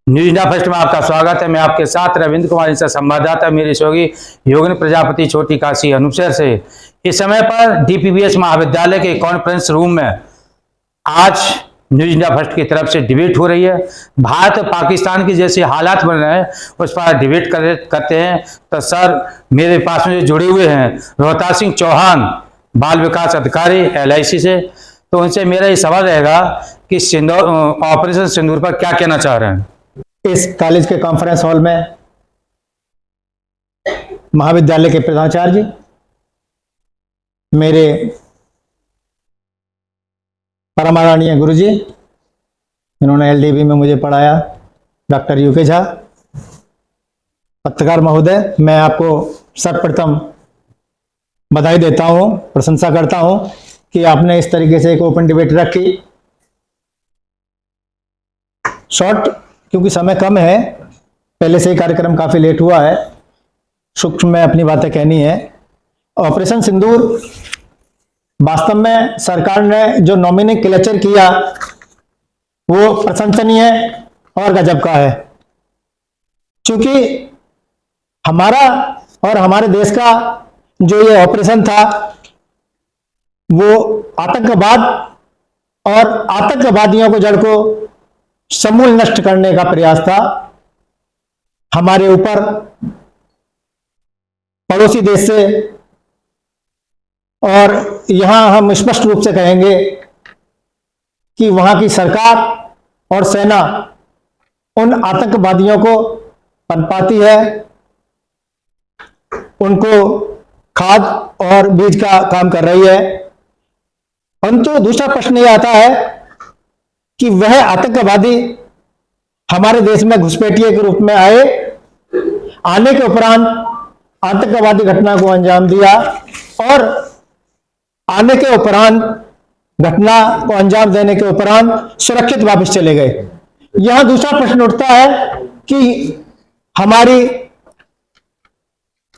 News India first में आपका स्वागत है। मैं आपके साथ रविंद्र कुमार, इनसे संवाददाता मेरी सहयोगी योगिनी प्रजापति, छोटी काशी अनुपशहर से। इस समय पर डीपीवीएस महाविद्यालय के कॉन्फ्रेंस रूम में आज न्यूज इंडिया फर्स्ट की तरफ से डिबेट हो रही है। भारत और पाकिस्तान की जैसे हालात बन रहे हैं उस पर डिबेट करते हैं। तो सर मेरे पास में जो जुड़े हुए हैं रोहतास सिंह चौहान, बाल विकास अधिकारी LIC से, तो उनसे मेरा ये सवाल रहेगा कि ऑपरेशन सिंदूर पर क्या कहना चाह रहे हैं। इस कॉलेज के कॉन्फ्रेंस हॉल में महाविद्यालय के प्रधानाचार्य, मेरे परम आदरणीय गुरु जी, इन्होंने LDB में मुझे पढ़ाया, डॉक्टर UK झा, पत्रकार महोदय, मैं आपको सर्वप्रथम बधाई देता हूं, प्रशंसा करता हूं कि आपने इस तरीके से एक ओपन डिबेट रखी। शॉर्ट, क्योंकि समय कम है, पहले से ही कार्यक्रम काफी लेट हुआ है, सूक्ष्म में अपनी बातें कहनी है। ऑपरेशन सिंदूर वास्तव में सरकार ने जो नॉमिनोक्लेचर किया वो प्रशंसनीय और गजब का है, क्योंकि हमारा और हमारे देश का जो ये ऑपरेशन था वो आतंकवाद और आतंकवादियों को जड़ को समूल नष्ट करने का प्रयास था। हमारे ऊपर पड़ोसी देश से, और यहां हम स्पष्ट रूप से कहेंगे कि वहां की सरकार और सेना उन आतंकवादियों को पनपाती है, उनको खाद और बीज का काम कर रही है। परंतु दूसरा प्रश्न यह आता है कि वह आतंकवादी हमारे देश में घुसपैठिए के रूप में आने के उपरांत आतंकवादी घटना को अंजाम दिया और आने के उपरांत घटना को अंजाम देने के उपरांत सुरक्षित वापस चले गए। यहां दूसरा प्रश्न उठता है कि हमारी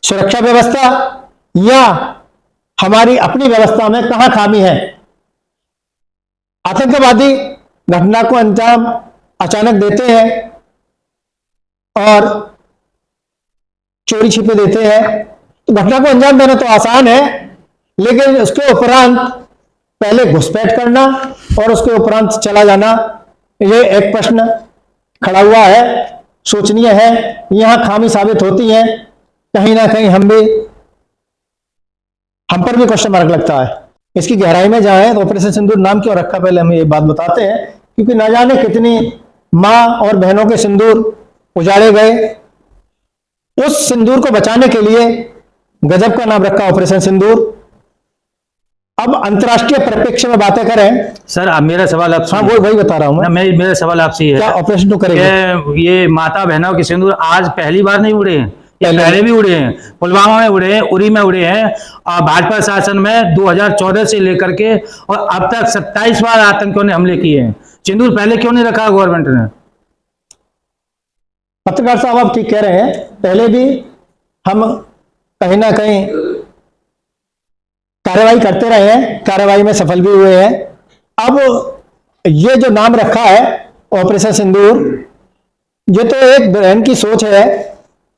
सुरक्षा व्यवस्था या हमारी अपनी व्यवस्था में कहां खामी है। आतंकवादी घटना को अंजाम अचानक देते हैं और चोरी छिपे देते हैं, तो घटना को अंजाम देना तो आसान है, लेकिन उसके उपरांत पहले घुसपैठ करना और उसके उपरांत चला जाना, ये एक प्रश्न खड़ा हुआ है, सोचनीय है। यहां खामी साबित होती है, कहीं ना कहीं हम पर भी क्वेश्चन मार्क लगता है। इसकी गहराई में जाए तो ऑपरेशन सिंदूर नाम क्यों रखा, पहले हम ये बात बताते हैं, क्योंकि न जाने कितनी मां और बहनों के सिंदूर उजाड़े गए। उस सिंदूर को बचाने के लिए गजब का नाम रखा ऑपरेशन सिंदूर। अब अंतर्राष्ट्रीय परिप्रेक्ष्य में बातें करें सर, अब मेरा सवाल आपसे, हाँ वही बता रहा हूं मैं, मेरा सवाल आपसे है, क्या ऑपरेशन तो करेंगे? ये माता बहनों के सिंदूर आज पहली बार नहीं उड़े हैं, पहले भी उड़े हैं, पुलवामा में उड़े हैं, उरी में उड़े हैं, और भाजपा शासन में 2014 से लेकर के और अब तक 27 बार आतंकियों ने हमले किए हैं। सिंदूर पहले क्यों नहीं रखा गवर्नमेंट ने? पत्रकार साहब आप ठीक कह रहे हैं, पहले भी हम कहीं ना कहीं कार्रवाई करते रहे हैं, कार्रवाई में सफल भी हुए हैं। अब ये जो नाम रखा है ऑपरेशन सिंदूर, ये तो एक बहन की सोच है,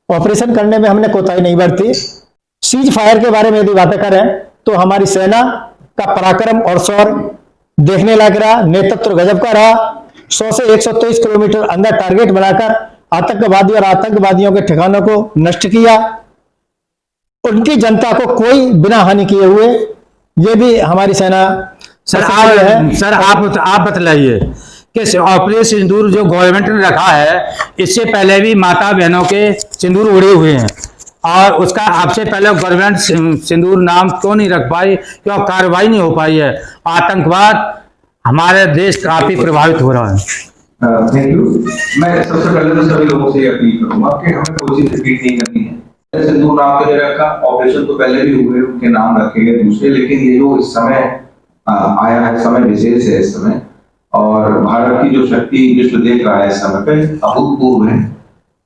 ऑपरेशन करने में हमने कोताही नहीं बरती। सीज फायर के बारे में यदि बातें करें तो हमारी सेना का पराक्रम और शौर्य देखने लायक रहा, नेतृत्व गजब का रहा। 100 से 123 किलोमीटर अंदर टारगेट बनाकर आतंकवादी और आतंकवादियों के ठिकानों को नष्ट किया, उनकी जनता को कोई बिना हानि किए हुए, ये भी हमारी सेना। सर आप बतलाइए कि ऑपरेशन सिंदूर जो गवर्नमेंट ने रखा है, इससे पहले भी माता बहनों के सिंदूर उड़े हुए हैं, और उसका आपसे पहले गवर्नमेंट सिंदूर नाम क्यों नहीं रख पाई, क्यों कार्रवाई नहीं हो पाई है? आतंकवाद हमारे देश काफी प्रभावित हो रहा है। Thank you. मैं सबसे पहले तो सभी लोगों से अपील करूंगा कि हमें कोई चीज रिपीट नहीं करनी है। सिंदूर नाम के लिए रखा, ऑपरेशन तो पहले भी हुए, उनके नाम रखे गए दूसरे, लेकिन ये जो इस समय आया है, समय विशेष है इस समय, और भारत की जो शक्ति विश्व देख रहा है इस समय पे अभूतपूर्व है,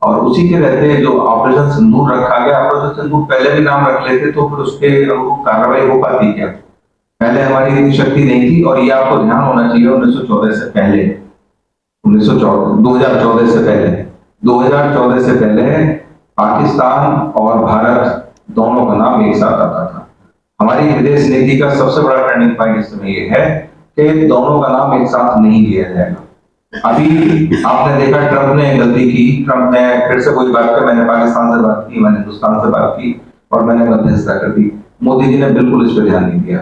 और उसी के रहते जो ऑपरेशन सिंदूर रखा गया। ऑपरेशन सिंदूर पहले भी नाम रख लेते तो फिर उसके कार्रवाई हो पाती क्या? पहले हमारी इतनी शक्ति नहीं थी, और ये आपको ध्यान होना चाहिए 1914 से पहले 2014 से पहले 2014 से पहले पाकिस्तान और भारत दोनों का नाम एक साथ आता था। हमारी विदेश नीति का सबसे बड़ा टर्निंग पॉइंट इस समय ये है कि दोनों का नाम एक साथ नहीं लिया जाएगा। अभी आपने देखा ट्रंप ने गलती की, ट्रंप ने फिर से कोई बात कर, मैंने पाकिस्तान से बात की, मैंने हिंदुस्तान से बात की और मैंने मध्यस्थता कर दी। मोदी जी ने बिल्कुल इस पर ध्यान नहीं दिया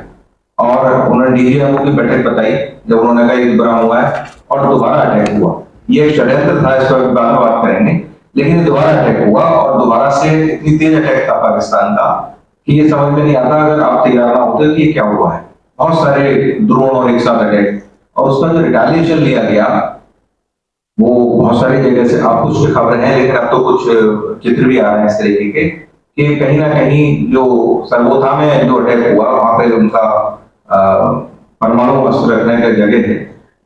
और उन्होंने डीजीएमओ की बैठक बताई जब उन्होंने कहा युद्ध बना हुआ है और दोबारा अटैक हुआ। ये एक षड्यंत्र था, इस पर बाद में बात करेंगे, लेकिन दोबारा अटैक हुआ और दोबारा से इतनी तेज अटैक था पाकिस्तान का कि ये समझ में नहीं आता अगर आप तैयार ना होते कि ये क्या हुआ है। बहुत सारे ड्रोन और एक साथ अटैक और उसका जो रिटेलिएशन लिया गया वो बहुत सारी जगह से, आप कुछ खबरें हैं लेकिन अब तो कुछ चित्र भी आ रहे हैं इस तरीके के कि कहीं ना कहीं जो सरगोधा में जो अटैक हुआ वहां पे उनका परमाणु अस्त्र रखने का जगह है,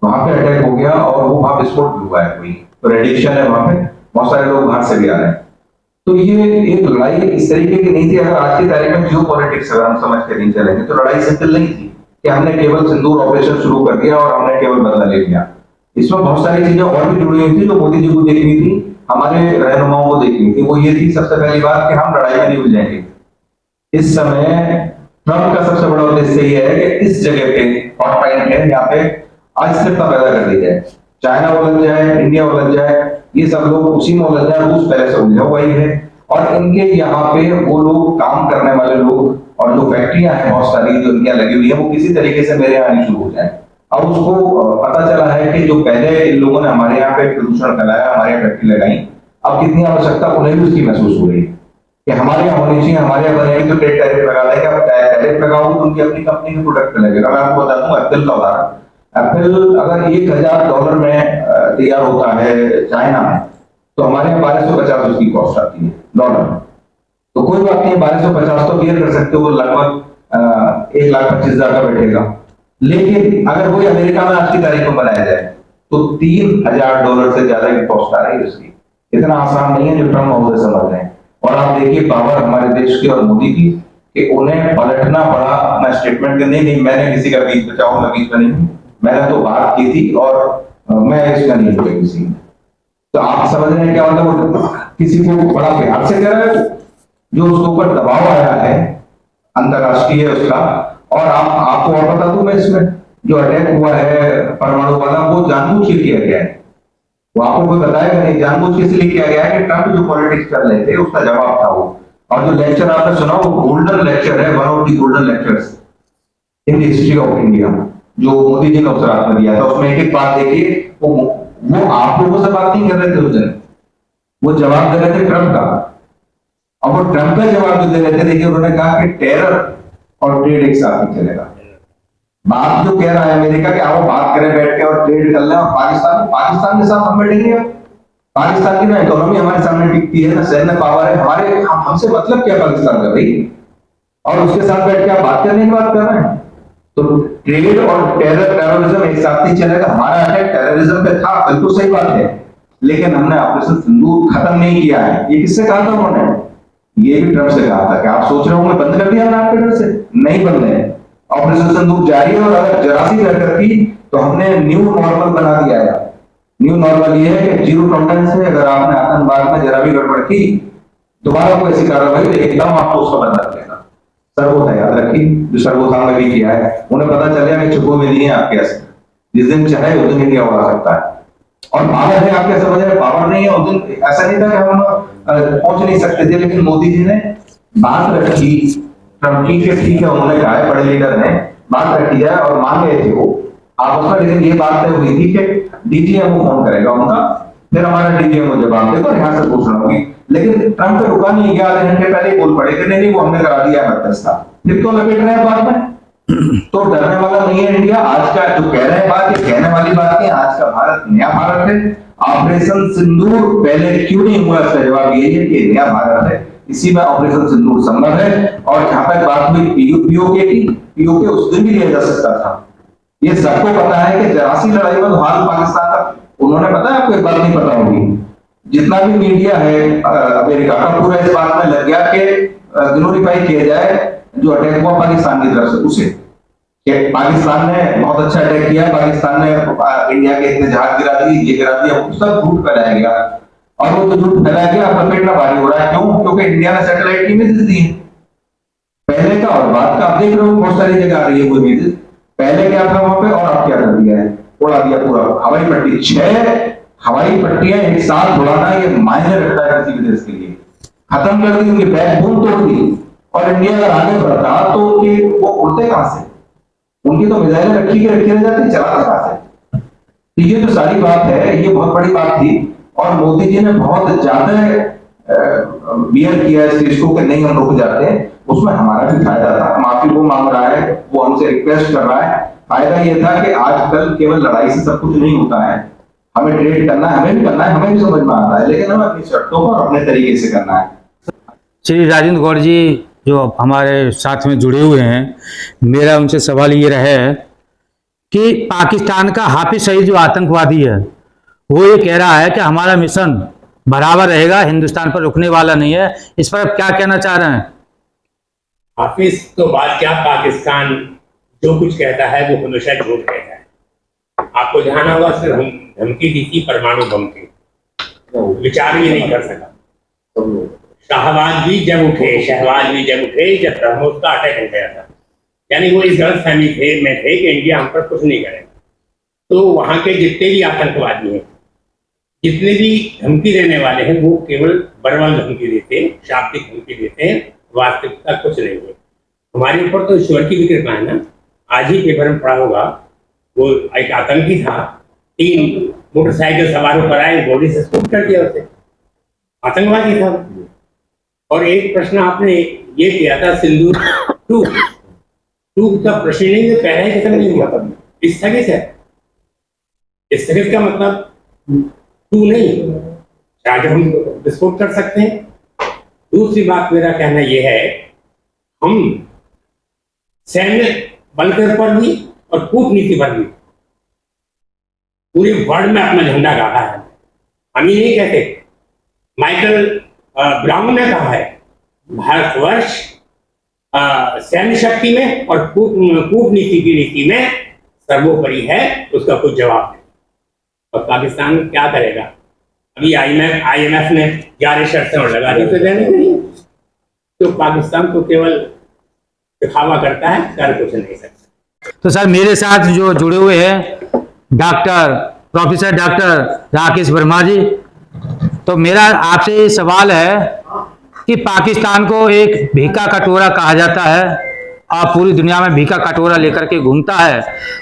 वहां पे अटैक हो गया और वो वहां विस्फोट भी हुआ है, कोई तो रेडिएशन है वहां पे, बहुत सारे लोग बाहर से भी आ रहे हैं। तो ये एक लड़ाई इस तरीके की नहीं थी। अगर आज की तारीख में जियो पॉलिटिक्स अगर हम समझ के नहीं चलेंगे तो लड़ाई सिंपल नहीं थी कि हमने केवल सिंदूर ऑपरेशन शुरू कर दिया और हमने केवल बदला ले लिया। इसमें बहुत सारी चीजें और भी जुड़ी हुई थी जो मोदी जी को देखनी थी, हमारे रहनुमाओं को देखनी थी। वो ये थी सबसे पहली बात कि हम लड़ाई में नहीं उलझेंगे। इस समय ट्रंप का सबसे बड़ा उद्देश्य ये है कि इस जगह पे हॉट पॉइंट है, यहाँ पे अस्थिरता पैदा कर दी जाए, चाइना उलझ जाए, इंडिया उलझ जाए, ये सब लोग उसी में उलझ जाए। रूस पहले से उलझा हुआ ही है और इनके यहाँ पे वो लोग काम करने वाले लोग और जो फैक्ट्रियां हैं बहुत सारी जो इनकी लगी हुई है वो किसी तरीके से मेरे यहाँ आनी शुरू हो जाए। अब उसको पता चला है कि जो पहले इन लोगों ने हमारे यहाँ पे प्रदूषण फैलाया, हमारे यहाँ फैक्ट्री लगाई, अब कितनी आवश्यकता उन्हें भी उसकी महसूस हो रही है कि हमारे यहाँ होनी चाहिए, हमारे यहाँ बनेगी तो ट्रेड टैरिफ लगा देंगे। अब टैरिफ लगाओगे तो उनकी अपनी कंपनी के प्रोडक्ट पे लगेगा। मैं आपको बता दूं एप्पल का उदाहरण, एप्पल अगर $1000 में तैयार होता है चाइना में तो हमारे यहाँ 1250 उसकी कॉस्ट आती है डॉलर। तो कोई बात नहीं, 1250 तो क्लियर कर सकते हो, लगभग 1,25,000 का बैठेगा। लेकिन अगर वही अमेरिका में आज की तारीख में बनाया जाए तो $3,000 से ज्यादा की कॉस्ट आ रही है उसकी। इतना आसान नहीं है जो ट्रम्प महोदय समझ रहे हैं। और आप देखिए पावर हमारे देश की और मोदी की कि उन्हें पलटना पड़ा। मैं स्टेटमेंट के नहीं मैंने किसी का बीच बचाऊं, मैं बीच में नहीं हूं, मैंने तो बात की थी और मैं इसका नहीं हुआ किसी में। तो आप समझ रहे हैं क्या मतलब, किसी को बड़ा प्यार से कह रहा है जो उसके ऊपर दबाव आया है अंतरराष्ट्रीय उसका। और आपको और बता दूं मैं, इसमें जो अटैक हुआ है परमाणु वाला वो जानबूझ के किया गया है। वो आपको कोई बताएगा नहीं जानबूझ के इसलिए किया गया है कि ट्रंप जो पॉलिटिक्स कर रहे थे उसका जवाब था वो। और जो लेक्चर आपने सुना वो गोल्डन लेक्चर है, one of the golden lectures in the history of India, जो मोदी जी ने उस रात में दिया था। उसमें एक एक बात देखिए, वो आप लोगों से बात नहीं कर रहे थे उस दिन, वो जवाब दे रहे थे ट्रंप का। और वो ट्रंप का जवाब जो दे रहे थे, देखिए उन्होंने कहा कि टेरर और ट्रेड एक साथ नहीं चलेगा। बात जो कह रहा है अमेरिका कि आओ बात करें बैठ के और ट्रेड कर लें, और पाकिस्तान के साथ हम बैठेंगे। पाकिस्तान की ना इकोनॉमी हमारे सामने टिकती है, ना सैन्य पावर है, हमारे हमसे मतलब क्या पाकिस्तान का भाई, और उसके साथ बैठ के आप बात करने की बात कर रहे हैं। तो ट्रेड और टेररिज्म एक साथ नहीं चलेगा। हमारा अटैक टेररिज्म पे था, बिल्कुल सही बात है, लेकिन हमने ऑपरेशन सिंदूर खत्म नहीं किया है। ये किससे कहा था उन्होंने? ये भी ट्रंप से कहा था कि आप सोच रहे होंगे बंद कर दिया हमने आपके डर से, नहीं बंद है, ऑपरेशन सिंदूर जारी है। और अगर जरा सी हरकत की तो हमने न्यू नॉर्मल बना दिया है। न्यू नॉर्मल ये है कि जीरो टॉलरेंस है। अगर आपने आतंकवाद में जरा भी गड़बड़ की, दोबारा कोई ऐसी कार्रवाई एकदम आपको उसका बदला देगा। सरगोधा याद रखिए, जो सरगोधा में भी किया है, उन्हें पता चल गया कि छुपो में नहीं है आपके असर, जिस दिन चाहे उस दिन इंडिया उड़ा सकता है। और पावर है, आप क्या समझ रहे, पावर नहीं है उस दिन। ऐसा नहीं था कि हम पहुंच नहीं सकते थे, लेकिन मोदी जी ने बात रखी ट्रंप की कि ठीक है, उन्होंने कहा है, बड़े लीडर ने बात रखी है और मान गए थे वो आपस में। लेकिन ये बात तय हुई थी कि डीजीएमओ फोन करेगा उनका, फिर हमारा डीजीएमओ जवाब देगा और यहाँ से घोषणा होगी। लेकिन ट्रंप तो रुका नहीं, 11 घंटे पहले ही बोल पड़े कि नहीं वो हमने करा दिया है मध्यस्थता। फिर तो लपेट रहे हैं बात में। तो डरने वाला नहीं है इंडिया। आज का जो कह रहे हैं बात, ये कहने वाली बात नहीं। आज का भारत नया भारत है। ऑपरेशन सिंदूर पहले क्यों नहीं हुआ, इसका जवाब यही है कि नया भारत है, इसी में ऑपरेशन सिंदूर संभव है। और जहां तक बात हुई पीओके की, पीओके उस दिन भी लिया जा सकता था। ये सबको पता है कि जरासी लड़ाई में हाल पाकिस्तान का, उन्होंने पता है आपको एक बात नहीं पता होगी, जितना भी मीडिया है अमेरिका का पूरा इस बात में लग गया कि ग्लोरीफाई किया जाए जो अटैक हुआ पाकिस्तान की तरफ से उसे। कि पाकिस्तान ने बहुत अच्छा अटैक किया, पाकिस्तान ने इंडिया के इतने जहाज गिरा दिए, ये गिरा दिया, वो सब झूठ फैलाया गया। और वो तो झूठ फैलाया गया, अपना पेट ना भारी हो रहा है। क्यों? क्योंकि इंडिया ने सैटेलाइट की इमेजेस दी है पहले का और बाद का। आप देख रहे हो बहुत सारी जगह आ रही है वो इमेजेस। पहले क्या था वहां पे और अब क्या कर दिया है, उड़ा दिया पूरा। हवाई पट्टी, 6 हवाई पट्टियां एक साथ उड़ाना, ये मायने रखता है किसी भी देश के लिए। खत्म कर दी, उनकी बैकबोन तोड़ दी। और इंडिया अगर आगे बढ़ता तो वो उड़ते कहां से? उनकी तो मिसाइलें रखी रह जाती, चलाते कहां से? तो ये जो सारी बात है, ये बहुत बड़ी बात थी। और मोदी जी ने बहुत ज्यादा बियर किया इस चीज को कि नहीं हम रुक जाते हैं। उसमें हमारा भी फायदा था। माफी वो मांग रहा है, वो हमसे रिक्वेस्ट कर रहा है। फायदा ये था कि आजकल केवल लड़ाई से सब कुछ नहीं होता है। हमें ट्रेड करना है, हमें भी करना है, हमें भी समझ में आता है, लेकिन हमें अपनी शर्तों पर अपने तरीके से करना है। श्री राजेंद्र गौड़ जी जो हमारे साथ में जुड़े हुए हैं, मेरा उनसे सवाल ये रहा है कि पाकिस्तान का हाफिज सईद जो आतंकवादी है, वो ये कह रहा है कि हमारा मिशन बराबर रहेगा, हिंदुस्तान पर रुकने वाला नहीं है। इस पर आप क्या कहना चाह रहे हैं? हाफिज तो बात क्या, पाकिस्तान जो कुछ कहता है वो हमेशा झूठ कहता है। आपको ध्यान होगा, सिर्फ हम धमकी दी थी परमाणु बम की, विचार भी नहीं कर सका। शहबाज भी जब उठे जब ब्रह्मोस का अटैक हो गया था, यानी वो इस गलतफहमी में थे कि इंडिया हम पर कुछ नहीं करेगा। तो वहां के जितने भी आतंकवादी हैं, जितने भी धमकी देने वाले हैं, वो केवल बरवल धमकी देते हैं, शाब्दिक धमकी देते हैं, वास्तविकता कुछ नहीं है। हमारे ऊपर तो ईश्वर की भी कृपा है ना। आज ही पेपर में पढ़ा होगा, वो एक आतंकी था, 3 मोटरसाइकिल सवार होकर आए, बॉडी से शूट कर दिया उसे, आतंकवादी था। और एक प्रश्न आपने ये किया था, सिंदूर 2 का प्रश्न नहीं है, पहले ही खत्म नहीं हुआ, स्थगित है। स्थगित का मतलब 2 नहीं, आज हम विस्फोट कर सकते हैं। दूसरी बात मेरा कहना यह है, हम सैन्य बल के ऊपर भी और कूटनीति पर भी पूरे वर्ल्ड में अपना झंडा गाड़ा है। हम ये नहीं कहते, माइकल ब्राउन ने कहा है, भारतवर्ष सैन्य शक्ति में और कूटनीति की नीति में सर्वोपरि है, उसका कुछ जवाब नहीं। और पाकिस्तान क्या करेगा? अभी IMF ने 11 शर्तें और लगा दी, तो देने के लिए तो पाकिस्तान को केवल दिखावा करता है, कर कुछ नहीं सकता। तो सर मेरे साथ जो जुड़े हुए हैं प्रोफेसर डॉक्टर राकेश वर्मा जी, तो मेरा आपसे ये सवाल है कि पाकिस्तान को एक भीखा कटोरा कहा जाता है और पूरी दुनिया में भीखा कटोरा लेकर के घूमता है।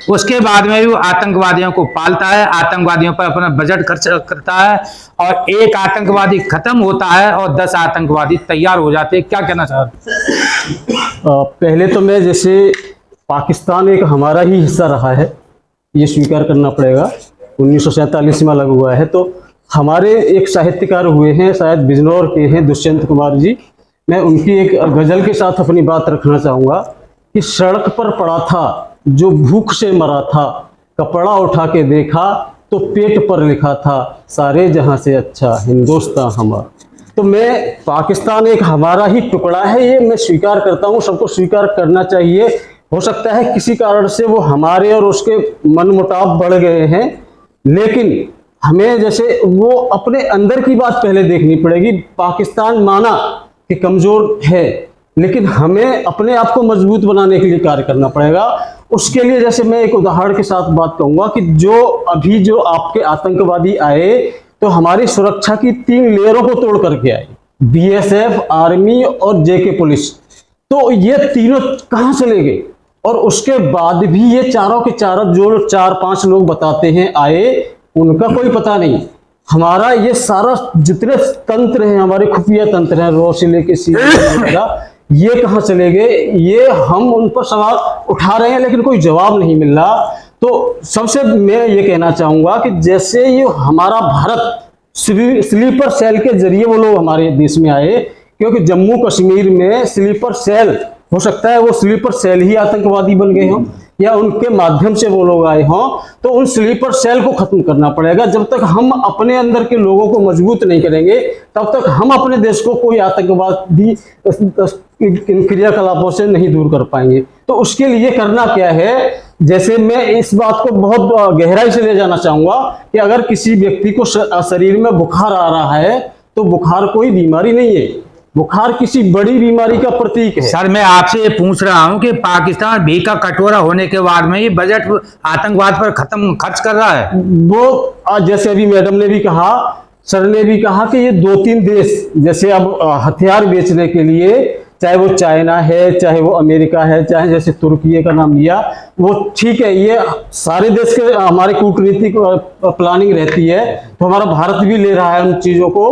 उसके बाद में भी वो आतंकवादियों को पालता है, आतंकवादियों पर अपना बजट खर्च करता है, और एक आतंकवादी खत्म होता है और 10 आतंकवादी तैयार हो जाते हैं। क्या कहना चाह रहे? पहले तो मैं, जैसे पाकिस्तान एक हमारा ही हिस्सा रहा है, ये स्वीकार करना पड़ेगा। 1947 में अलग हुआ है। तो हमारे एक साहित्यकार हुए हैं, शायद बिजनौर के हैं, दुष्यंत कुमार जी। मैं उनकी एक गज़ल के साथ अपनी बात रखना चाहूँगा कि सड़क पर पड़ा था जो भूख से मरा था, कपड़ा उठा के देखा तो पेट पर लिखा था, सारे जहां से अच्छा हिंदुस्तान हमारा। तो मैं, पाकिस्तान एक हमारा ही टुकड़ा है, ये मैं स्वीकार करता हूँ, सबको स्वीकार करना चाहिए। हो सकता है किसी कारण से वो हमारे और उसके मनमुटाव बढ़ गए हैं, लेकिन हमें जैसे वो अपने अंदर की बात पहले देखनी पड़ेगी। पाकिस्तान माना कि कमज़ोर है, लेकिन हमें अपने आप को मजबूत बनाने के लिए कार्य करना पड़ेगा। उसके लिए जैसे मैं एक उदाहरण के साथ बात कहूँगा कि जो आपके आतंकवादी आए तो हमारी सुरक्षा की 3 लेयरों को तोड़ करके आए, BSF, आर्मी और JK पुलिस। तो ये तीनों कहाँ चले गए? और उसके बाद भी ये चारों के चारों जो 4-5 लोग बताते हैं आए, उनका कोई पता नहीं। हमारा ये सारा जितने तंत्र हैं, हमारे खुफिया तंत्र हैं, रो से लेके ये कहाँ चले गए? ये हम उन पर सवाल उठा रहे हैं, लेकिन कोई जवाब नहीं मिल रहा। तो सबसे मैं ये कहना चाहूँगा कि जैसे ये हमारा भारत स्लीपर सेल के जरिए वो लोग हमारे देश में आए, क्योंकि जम्मू कश्मीर में स्लीपर सेल, हो सकता है वो स्लीपर सेल ही आतंकवादी बन गए हों या उनके माध्यम से वो लोग आए हों। तो उन स्लीपर सेल को खत्म करना पड़ेगा। जब तक हम अपने अंदर के लोगों को मजबूत नहीं करेंगे, तब तक हम अपने देश को कोई आतंकवादी इन क्रियाकलापों से नहीं दूर कर पाएंगे। तो उसके लिए करना क्या है, जैसे मैं इस बात को बहुत गहराई से ले जाना चाहूंगा कि अगर किसी व्यक्ति को शरीर में बुखार आ रहा है तो बुखार कोई बीमारी नहीं है, बुखार किसी बड़ी बीमारी का प्रतीक है। सर मैं आपसे ये पूछ रहा हूं कि पाकिस्तान भी का कटोरा होने के बाद में ये बजट आतंकवाद पर खर्च कर रहा है। वो आज जैसे अभी मैडम ने भी कहा, सर ने भी कहा कि ये 2-3 देश जैसे अब हथियार बेचने के लिए, चाहे वो चाइना है, चाहे वो अमेरिका है, चाहे जैसे तुर्की का नाम लिया, वो ठीक है, ये सारे देश के हमारे कूटनीतिक प्लानिंग रहती है, तो हमारा भारत भी ले रहा है उन चीज़ों को।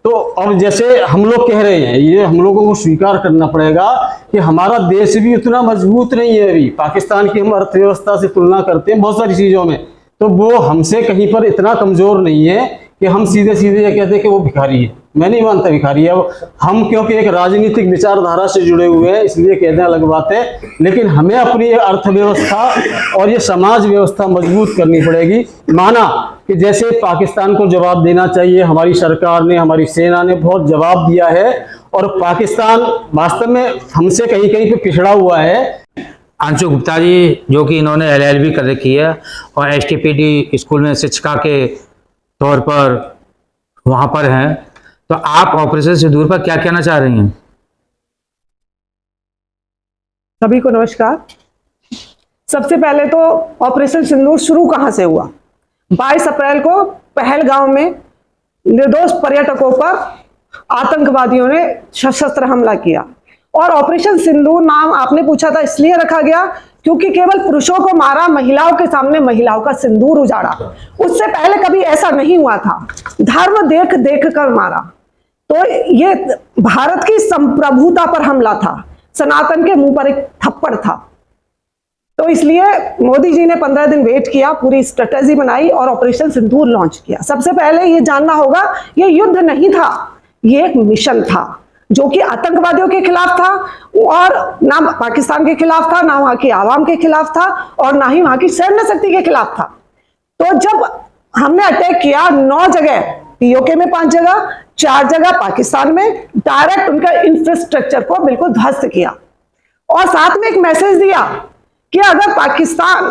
तो अब जैसे हम लोग कह रहे हैं, ये हम लोगों को स्वीकार करना पड़ेगा कि हमारा देश भी उतना मजबूत नहीं है। अभी पाकिस्तान की हम अर्थव्यवस्था से तुलना करते हैं बहुत सारी चीज़ों में, तो वो हमसे कहीं पर इतना कमज़ोर नहीं है कि हम सीधे सीधे ये कहते हैं कि वो भिखारी है। मैं नहीं मानता भिखारी है हम, क्योंकि एक राजनीतिक विचारधारा से जुड़े हुए हैं इसलिए कहते हैं, अलग बात है। लेकिन हमें अपनी अर्थव्यवस्था और ये समाज व्यवस्था मजबूत करनी पड़ेगी। माना कि जैसे पाकिस्तान को जवाब देना चाहिए, हमारी सरकार ने, हमारी सेना ने बहुत जवाब दिया है, और पाकिस्तान वास्तव में हमसे कहीं कहीं पे पिछड़ा हुआ है। अंशु गुप्ता जी जो कि इन्होंने LLB कर रखी है और STPD स्कूल में शिक्षिका के तौर पर वहाँ पर हैं, तो आप ऑपरेशन सिंदूर पर क्या कहना चाह रही हैं? सभी को नमस्कार। सबसे पहले तो ऑपरेशन सिंदूर शुरू कहाँ से हुआ? 22 अप्रैल को पहलगांव में निर्दोष पर्यटकों पर आतंकवादियों ने सशस्त्र हमला किया, और ऑपरेशन सिंदूर नाम आपने पूछा था इसलिए रखा गया क्योंकि केवल पुरुषों को मारा, महिलाओं के सामने महिलाओं का सिंदूर उजाड़ा। उससे पहले कभी ऐसा नहीं हुआ था। धर्म देख देख कर मारा। तो ये भारत की संप्रभुता पर हमला था, सनातन के मुंह पर एक थप्पड़ था। तो इसलिए मोदी जी ने 15 दिन वेट किया, पूरी स्ट्रेटेजी बनाई और ऑपरेशन सिंदूर लॉन्च किया। सबसे पहले ये जानना होगा, ये युद्ध नहीं था, ये एक मिशन था जो कि आतंकवादियों के खिलाफ था, और ना पाकिस्तान के खिलाफ था, ना वहां की आवाम के खिलाफ था, और ना ही वहां की सैन्य शक्ति के खिलाफ था। तो जब हमने अटैक किया 9 जगह, POK में 5 जगह, 4 जगह पाकिस्तान में, डायरेक्ट उनका इंफ्रास्ट्रक्चर को बिल्कुल ध्वस्त किया, और साथ में एक मैसेज दिया कि अगर पाकिस्तान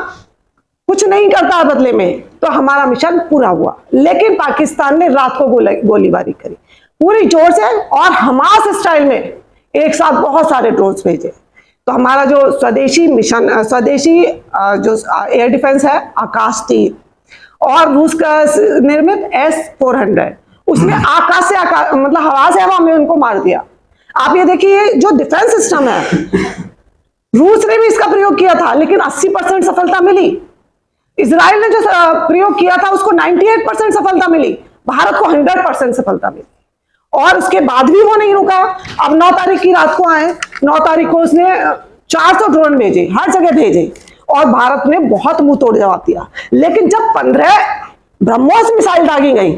कुछ नहीं करता बदले में तो हमारा मिशन पूरा हुआ। लेकिन पाकिस्तान ने रात को गोलीबारी करी पूरी जोर से, और हमास स्टाइल में एक साथ बहुत सारे ड्रोन्स भेजे। तो हमारा जो स्वदेशी मिशन, स्वदेशी जो एयर डिफेंस है, आकाश तीर, और रूस का निर्मित S-400, उसमें आकाश से मतलब हवा से हवा में उनको मार दिया। आप ये देखिए, जो डिफेंस सिस्टम है, रूस ने भी इसका प्रयोग किया था, लेकिन 80% सफलता मिली। इजराइल ने जो प्रयोग किया था उसको 98% सफलता मिली, भारत को 100% सफलता मिली। और उसके बाद भी वो नहीं रुका। अब 9 तारीख की रात को आए, 9 तारीख को उसने 400 ड्रोन भेजे, हर जगह भेजे, और भारत ने बहुत मुंह तोड़ जवाब दिया। लेकिन जब 15 ब्रह्मोस मिसाइल दागी गई,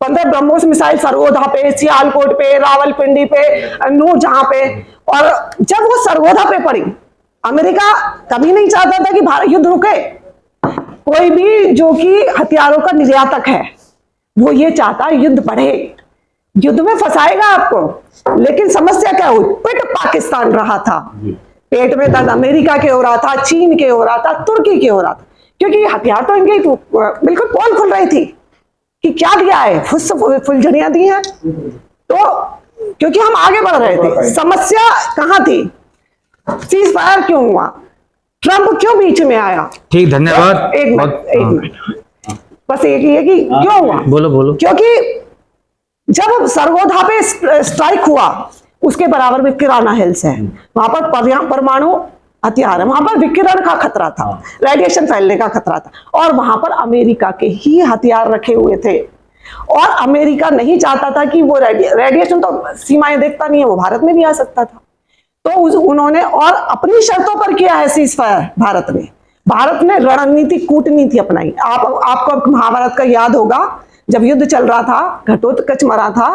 15 ब्रह्मोस मिसाइल सरगोधा पे, सियालकोट पे, रावलपिंडी पे, नूरजहां पे, और जब वो सरगोधा पे पड़ी, अमेरिका कभी नहीं चाहता था कि भारत युद्ध रुके। कोई भी जो कि हथियारों का निर्यातक है वो ये चाहता है युद्ध बढ़े, युद्ध में फंसाएगा आपको। लेकिन समस्या क्या हुई? पेट पाकिस्तान रहा था, पेट में दर्द अमेरिका के हो रहा था, चीन के हो रहा था, तुर्की के हो रहा था, क्योंकि हथियार तो इनके बिल्कुल पोल खुल रही थी कि क्या दिया है, फुलझड़ियां दी हैं। तो क्योंकि हम आगे बढ़ रहे थे, समस्या कहां थी? सीज फायर क्यों हुआ? ट्रंप क्यों बीच में आया? ठीक, धन्यवाद। एक मिनट, बस एक ही है कि क्यों हुआ? बोलो। क्योंकि जब सरगोधा पे स्ट्राइक हुआ, उसके बराबर में किराना हिल्स है, वहां पर परमाणु हथियार है, वहां पर विकिरण का खतरा था, रेडिएशन फैलने का खतरा था, और वहां पर अमेरिका के ही हथियार रखे हुए थे। और अमेरिका नहीं चाहता था कि वो रेडिएशन तो सीमाएं देखता नहीं है, वो भारत में भी आ सकता था। तो उन्होंने और अपनी शर्तों पर किया है सीज फायर। भारत ने रणनीति कूटनीति अपनाई। आपको महाभारत का याद होगा, जब युद्ध चल रहा था, घटोत्कच मरा था,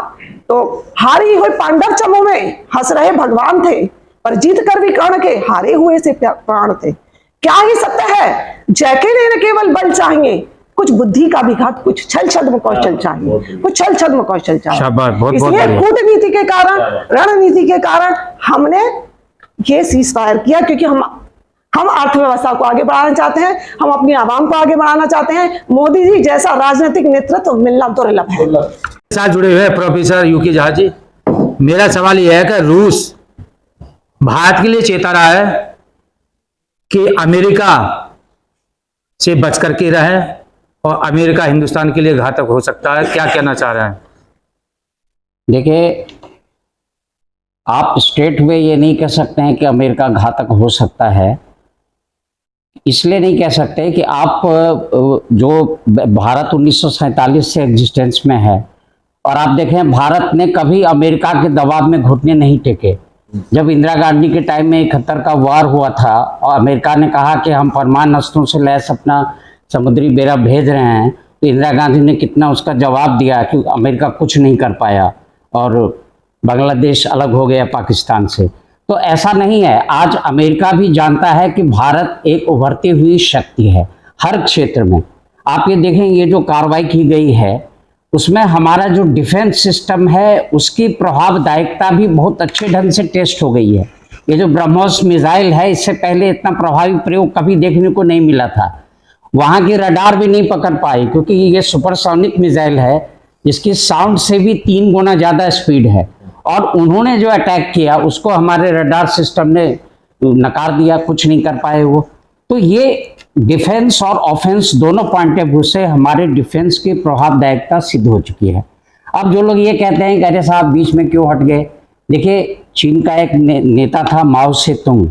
तो हारी हुए पांडव चमू में हंस रहे भगवान थे, पर जीत कर भी कर्ण के हारे हुए से प्राण थे। क्या ही सत्य है? जैके ने केवल बल चाहिए, कुछ बुद्धि का भी घात, कुछ छल छद्म कौशल चाहिए, कुछ छल छद्म कौशल चाहिए। इसलिए कूटनीति के कारण, रणनीति के कारण हमने ये सीज फायर किया क्योंकि हम अर्थव्यवस्था को आगे बढ़ाना चाहते हैं, हम अपनी आवाम को आगे बढ़ाना चाहते हैं। मोदी जी जैसा राजनीतिक नेतृत्व मिलना तो दुर्लभ है। साथ जुड़े हुए प्रोफेसर यूके जहा जी, मेरा सवाल यह है कि रूस भारत के लिए चेता रहा है कि अमेरिका से बच करके रहे और अमेरिका हिंदुस्तान के लिए घातक हो सकता है, क्या कहना चाह रहे हैं? देखिए, आप स्ट्रेट वे ये नहीं कह सकते हैं कि अमेरिका घातक हो सकता है। इसलिए नहीं कह सकते कि आप जो भारत 1947 से एग्जिस्टेंस में है और आप देखें भारत ने कभी अमेरिका के दबाव में घुटने नहीं टेके। जब इंदिरा गांधी के टाइम में 71 का वार हुआ था और अमेरिका ने कहा कि हम परमाणु अस्त्रों से लैस अपना समुद्री बेड़ा भेज रहे हैं, तो इंदिरा गांधी ने कितना उसका जवाब दिया कि अमेरिका कुछ नहीं कर पाया और बांग्लादेश अलग हो गया पाकिस्तान से। तो ऐसा नहीं है, आज अमेरिका भी जानता है कि भारत एक उभरती हुई शक्ति है हर क्षेत्र में। आप ये देखें, ये जो कार्रवाई की गई है उसमें हमारा जो डिफेंस सिस्टम है उसकी प्रभावदायकता भी बहुत अच्छे ढंग से टेस्ट हो गई है। ये जो ब्रह्मोस मिसाइल है, इससे पहले इतना प्रभावी प्रयोग कभी देखने को नहीं मिला था। वहाँ की रडार भी नहीं पकड़ पाई क्योंकि ये सुपरसोनिक मिसाइल है जिसकी साउंड से भी 3 गुना ज़्यादा स्पीड है, और उन्होंने जो अटैक किया उसको हमारे रडार सिस्टम ने नकार दिया, कुछ नहीं कर पाए वो। तो ये डिफेंस और ऑफेंस दोनों पॉइंट ऑफ व्यू से हमारे डिफेंस की प्रभावदायकता सिद्ध हो चुकी है। अब जो लोग ये कहते हैं कि अरे साहब बीच में क्यों हट गए, देखिए चीन का एक नेता था माओ से तुंग,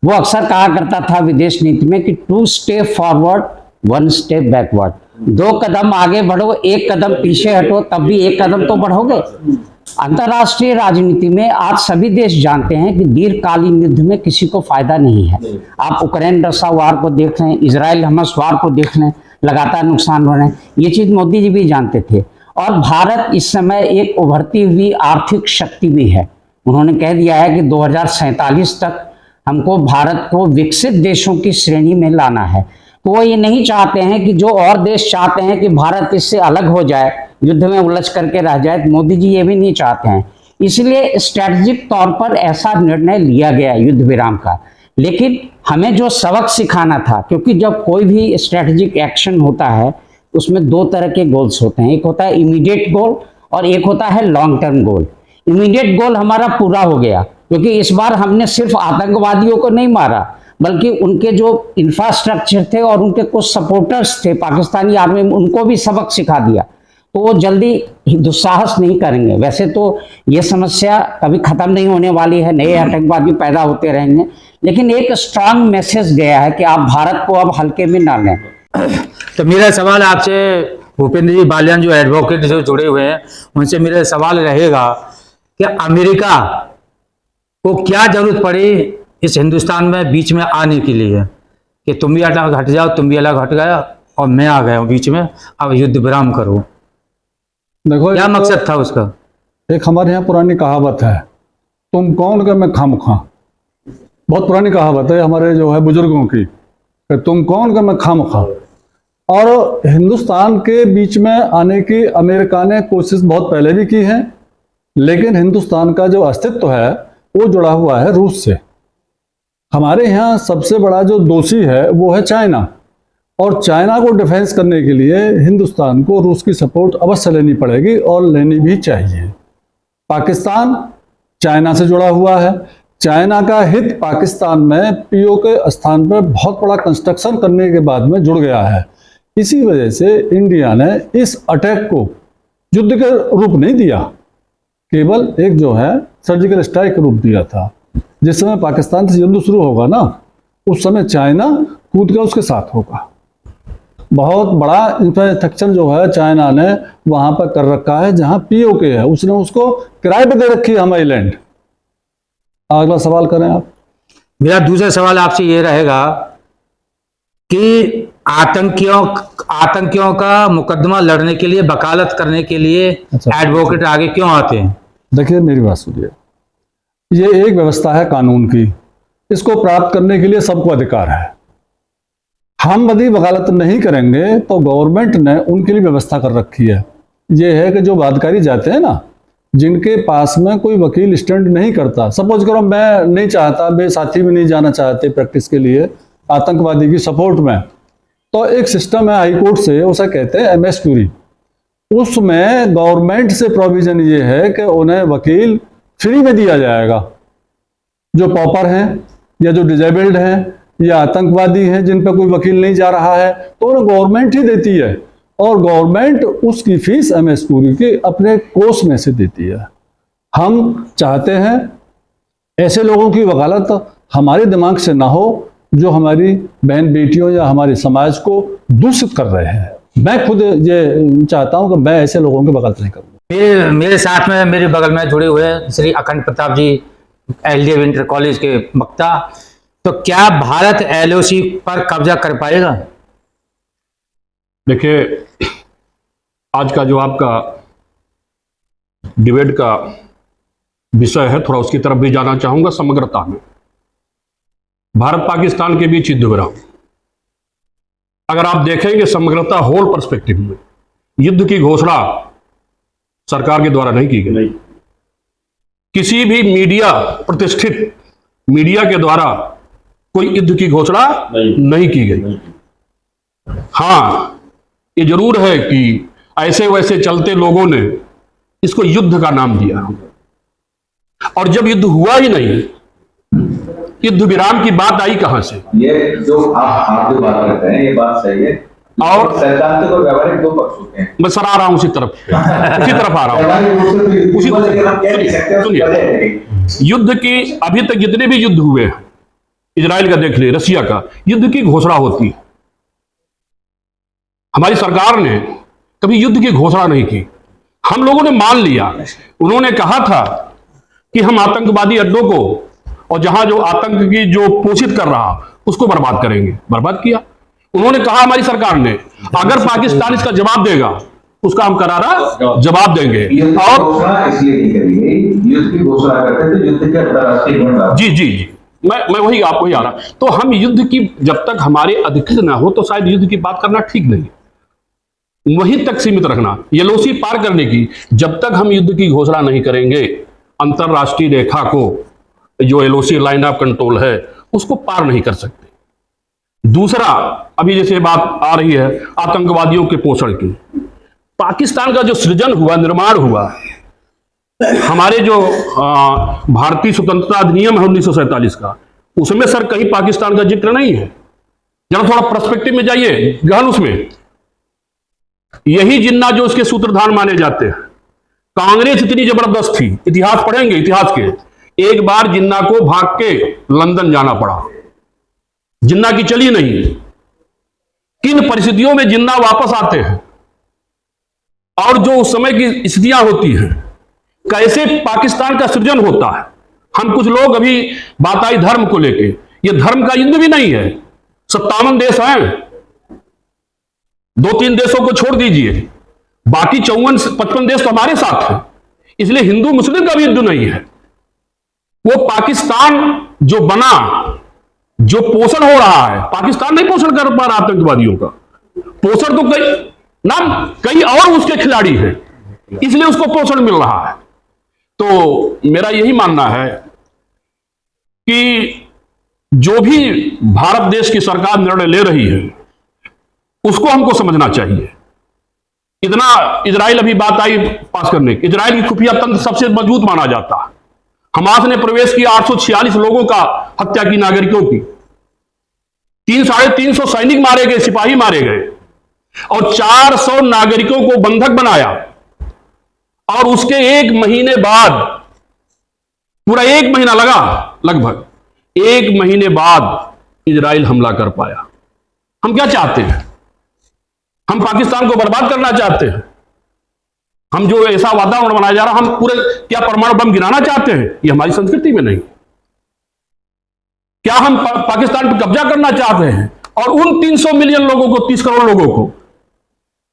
वो अक्सर कहा करता था विदेश नीति में कि 2 स्टेप फॉरवर्ड 1 स्टेप बैकवर्ड, 2 कदम आगे बढ़ो 1 कदम पीछे हटो, तब भी 1 कदम तो बढ़ोगे। अंतर्राष्ट्रीय राजनीति में आज सभी देश जानते हैं कि दीर्घकालीन युद्ध में किसी को फायदा नहीं है। आप यूक्रेन रशिया वार को देख लें, इजराइल हमास वार को देख लें, लगातार नुकसान हो रहे हैं। ये चीज मोदी जी भी जानते थे। और भारत इस समय एक उभरती हुई आर्थिक शक्ति भी है। उन्होंने कह दिया है कि 2047 तक हमको भारत को विकसित देशों की श्रेणी में लाना है। तो वो ये नहीं चाहते हैं कि जो और देश चाहते हैं कि भारत इससे अलग हो जाए, युद्ध में उलझ करके रह जाए, मोदी जी ये भी नहीं चाहते हैं। इसलिए स्ट्रेटजिक तौर पर ऐसा निर्णय लिया गया युद्ध विराम का। लेकिन हमें जो सबक सिखाना था, क्योंकि जब कोई भी स्ट्रेटजिक एक्शन होता है उसमें 2 तरह के गोल्स होते हैं, एक होता है इमीडिएट गोल और एक होता है लॉन्ग टर्म गोल। इमीडिएट गोल हमारा पूरा हो गया क्योंकि इस बार हमने सिर्फ आतंकवादियों को नहीं मारा बल्कि उनके जो इंफ्रास्ट्रक्चर थे और उनके कुछ सपोर्टर्स थे पाकिस्तानी आर्मी में, उनको भी सबक सिखा दिया। तो वो जल्दी दुस्साहस नहीं करेंगे। वैसे तो ये समस्या कभी खत्म नहीं होने वाली है, नए आतंकवादी पैदा होते रहेंगे, लेकिन एक स्ट्रांग मैसेज गया है कि आप भारत को अब हल्के में ना लें। तो मेरा सवाल आपसे, भूपेंद्र जी बालियान जो एडवोकेट से जुड़े हुए हैं, उनसे मेरा सवाल रहेगा कि अमेरिका को क्या जरूरत पड़ी इस हिंदुस्तान में बीच में आने के लिए कि तुम भी अलग हट जाओ, तुम भी अलग हट गया और मैं आ गया हूँ बीच में, अब युद्ध विराम करो। देखो, क्या मकसद था उसका? एक हमारे यहाँ पुरानी कहावत है, तुम कौन का मैं खामखा। बहुत पुरानी कहावत है हमारे जो है बुजुर्गों की, कि तुम कौन का मैं खामखा। और हिंदुस्तान के बीच में आने की अमेरिका ने कोशिश बहुत पहले भी की है, लेकिन हिंदुस्तान का जो अस्तित्व है वो जुड़ा हुआ है रूस से। हमारे यहाँ सबसे बड़ा जो दोषी है वो है चाइना, और चाइना को डिफेंस करने के लिए हिंदुस्तान को रूस की सपोर्ट अवश्य लेनी पड़ेगी और लेनी भी चाहिए। पाकिस्तान चाइना से जुड़ा हुआ है, चाइना का हित पाकिस्तान में पीओ के स्थान पर बहुत बड़ा कंस्ट्रक्शन करने के बाद में जुड़ गया है। इसी वजह से इंडिया ने इस अटैक को युद्ध के रूप नहीं दिया, केवल एक जो है सर्जिकल स्ट्राइक का रूप दिया था। जिस समय पाकिस्तान से युद्ध शुरू होगा ना, उस समय चाइना कूद के उसके साथ होगा। बहुत बड़ा इंफ्रास्ट्रक्चर जो है चाइना ने वहां पर कर रखा है जहां पीओके है, उसने उसको किराए पे दे रखी है हमारी लैंड। अगला सवाल करें आप। मेरा दूसरा सवाल आपसे ये रहेगा कि आतंकियों का मुकदमा लड़ने के लिए, वकालत करने के लिए एडवोकेट आगे क्यों आते हैं? देखिए मेरी बात सुनिए, ये एक व्यवस्था है कानून की, इसको प्राप्त करने के लिए सबको अधिकार है। हम यदि वकालत नहीं करेंगे तो गवर्नमेंट ने उनके लिए व्यवस्था कर रखी है। ये है कि जो वादकारी जाते हैं ना, जिनके पास में कोई वकील स्टैंड नहीं करता। सपोज करो मैं नहीं चाहता, मेरे साथी भी नहीं जाना चाहते प्रैक्टिस के लिए आतंकवादी की सपोर्ट में, तो एक सिस्टम है हाई कोर्ट से, उसे कहते हैं MS क्यूरी। उसमें गवर्नमेंट से प्रोविजन ये है कि उन्हें वकील फ्री में दिया जाएगा। जो पॉपर हैं या जो डिजेबल्ड हैं या आतंकवादी हैं जिन पर कोई वकील नहीं जा रहा है, तो उन्हें गवर्नमेंट ही देती है और गवर्नमेंट उसकी फीस MS क्यूरी की अपने कोष में से देती है। हम चाहते हैं ऐसे लोगों की वकालत हमारे दिमाग से ना हो जो हमारी बहन बेटियों या हमारे समाज को दूषित कर रहे हैं। मैं खुद ये चाहता हूं कि मैं ऐसे लोगों की वकालत नहीं करूंगा। मेरे साथ में मेरे बगल में जुड़े हुए श्री अखंड प्रताप जी, LDF इंटर कॉलेज के वक्ता। तो क्या भारत LOC पर कब्जा कर पाएगा? देखिए, आज का जो आपका डिबेट का विषय है, थोड़ा उसकी तरफ भी जाना चाहूंगा समग्रता में। भारत पाकिस्तान के बीच युद्ध विराम, अगर आप देखेंगे समग्रता होल पर्सपेक्टिव में, युद्ध की घोषणा सरकार के द्वारा नहीं की गई। किसी भी मीडिया, प्रतिष्ठित मीडिया के द्वारा कोई युद्ध की घोषणा नहीं की गई। हाँ, ये जरूर है कि ऐसे वैसे चलते लोगों ने इसको युद्ध का नाम दिया, और जब युद्ध हुआ ही नहीं, युद्ध विराम की बात आई कहां से? ये जो आप जो बात करते हैं ये बात सही है, और सैद्धांतिक और व्यावहारिक दो पक्ष होते हैं। मैं सर आ रहा हूं उसी तरफ आ रहा हूं। युद्ध की अभी तक जितने भी युद्ध हुए हैं, इजराइल का देख ले, रशिया का, युद्ध की घोषणा होती है। हमारी सरकार ने कभी युद्ध की घोषणा नहीं की। हम लोगों ने मान लिया। उन्होंने कहा था कि हम आतंकवादी अड्डों को और जहां जो आतंक की जो पोषित कर रहा उसको बर्बाद करेंगे, बर्बाद किया। उन्होंने कहा हमारी सरकार ने, अगर पाकिस्तान इसका जवाब देगा उसका हम करारा जवाब देंगे। और घोषणा इसलिए नहीं करी गई, युद्ध की घोषणा करते थे, युद्ध के अंतरराष्ट्रीय गण। जी, मैं वही आपको ही आ रहा। तो हम युद्ध की, जब तक हमारे अधिकृत ना हो तो शायद युद्ध की बात करना ठीक नहीं, वहीं तक सीमित रखना। LOC पार करने की, जब तक हम युद्ध की घोषणा नहीं करेंगे, अंतरराष्ट्रीय रेखा को, जो LOC लाइन ऑफ कंट्रोल है, उसको पार नहीं कर सकते। दूसरा, अभी जैसे बात आ रही है आतंकवादियों के पोषण की, पाकिस्तान का जो सृजन हुआ, निर्माण हुआ, हमारे जो भारतीय स्वतंत्रता अधिनियम है 1947 का, उसमें सर कहीं पाकिस्तान का जिक्र नहीं है। जरा थोड़ा पर्सपेक्टिव में जाइए, गहन उसमें। यही जिन्ना जो उसके सूत्रधार माने जाते हैं। कांग्रेस इतनी जबरदस्त थी, इतिहास पढ़ेंगे, इतिहास के, एक बार जिन्ना को भाग के लंदन जाना पड़ा, जिन्ना की चली नहीं। किन परिस्थितियों में जिन्ना वापस आते हैं और जो उस समय की स्थितियां होती हैं, कैसे पाकिस्तान का सृजन होता है। हम कुछ लोग, अभी बात आई धर्म को लेके, ये धर्म का युद्ध भी नहीं है। 57 देश हैं, 2-3 देशों को छोड़ दीजिए, बाकी 54-55 देश तो हमारे साथ हैं। इसलिए हिंदू मुस्लिम का भी युद्ध नहीं है। वो पाकिस्तान जो बना, जो पोषण हो रहा है, पाकिस्तान नहीं पोषण कर पा रहा आतंकवादियों का। पोषण तो कई और उसके खिलाड़ी हैं, इसलिए उसको पोषण मिल रहा है। तो मेरा यही मानना है कि जो भी भारत देश की सरकार निर्णय ले रही है उसको हमको समझना चाहिए। इतना इजराइल, अभी बात आई पास करने की, इजराइल की खुफिया तंत्र सबसे मजबूत माना जाता है। हमास ने प्रवेश किया, 846 लोगों का हत्या की, नागरिकों की, 300-350 सैनिक मारे गए, सिपाही मारे गए, और 400 नागरिकों को बंधक बनाया। और उसके 1 महीने बाद, पूरा 1 महीना लगा, लगभग 1 महीने बाद इजराइल हमला कर पाया। हम क्या चाहते हैं? हम पाकिस्तान को बर्बाद करना चाहते हैं? हम जो ऐसा वातावरण बनाया जा रहा, हम पूरे क्या परमाणु बम गिराना चाहते हैं? ये हमारी संस्कृति में नहीं। क्या हम पाकिस्तान पर कब्जा करना चाहते हैं? और उन 300 मिलियन लोगों को, 30 करोड़ लोगों को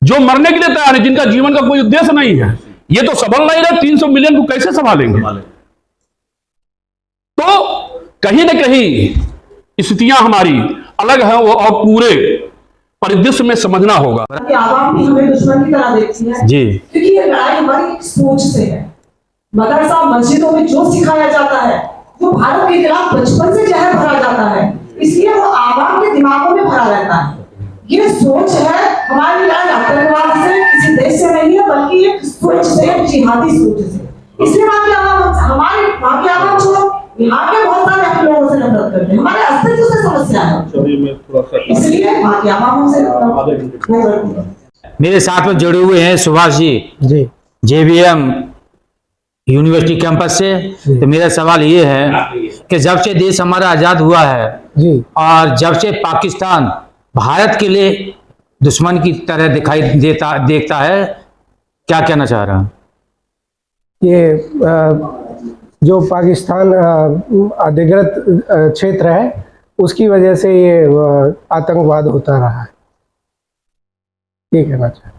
जो मरने के लिए तैयार है, जिनका जीवन का कोई उद्देश्य नहीं है, ये तो संभल नहीं रहे, 300 मिलियन को कैसे संभालेंगे? तो कहीं ना कहीं स्थितियां हमारी अलग है, और पूरे परिदृश्य में समझना होगा कि आवाम भी हमें दुश्मन की तरह देखती है जी, क्योंकि ये लड़ाई हमारी एक सोच से है। मदरसा मस्जिदों में जो सिखाया जाता है, जो भारत के खिलाफ बचपन से जहर भरा जाता है, इसलिए वो आवाम के दिमागों में भरा रहता है। ये सोच है हमारी लड़ाई आतंकवाद से किसी देश से नहीं है, बल्कि एक सोच से, जिहादी सोच से। इसलिए वहाँ के आवाम जो यहाँ के बहुत सारे अपने लोगों से नफरत करते हैं, हमारे अस्तित्व से समस्या है, इसलिए वहाँ के आवाम से नफरत। मेरे साथ में जुड़े हुए हैं Subhash ji JVM university campus से। तो मेरा सवाल ये है कि जब से देश हमारा आजाद हुआ है जी और जब से पाकिस्तान भारत के लिए दुश्मन की तरह दिखाई देखता है, क्या कहना चाह रहा हूँ? ये जो पाकिस्तान अधिकृत क्षेत्र है उसकी वजह से ये आतंकवाद होता रहा है, ये कहना चाहिए।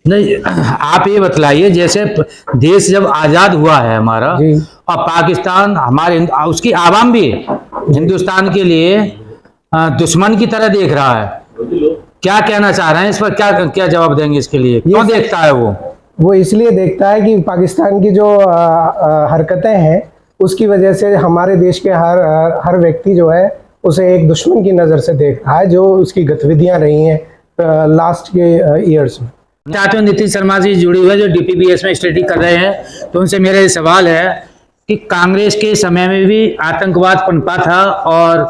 नहीं, आप ये बतलाइए, जैसे देश जब आजाद हुआ है हमारा जी। और पाकिस्तान हमारे उसकी आवाम भी हिंदुस्तान के लिए दुश्मन की तरह देख रहा है, क्या कहना चाह रहे हैं इस पर? क्या जवाब देंगे इसके लिए? क्यों देखता है वो इसलिए देखता है कि पाकिस्तान की जो हरकतें हैं उसकी वजह से हमारे देश के हर व्यक्ति जो है उसे एक दुश्मन की नज़र से देख रहा है, जो उसकी गतिविधियां रही हैं लास्ट के ईयर्स में। नितिन शर्मा जी जुड़े हुए जो DPPS में स्टडी कर रहे हैं, तो उनसे मेरा ये सवाल है कि कांग्रेस के समय में भी आतंकवाद पनपा था और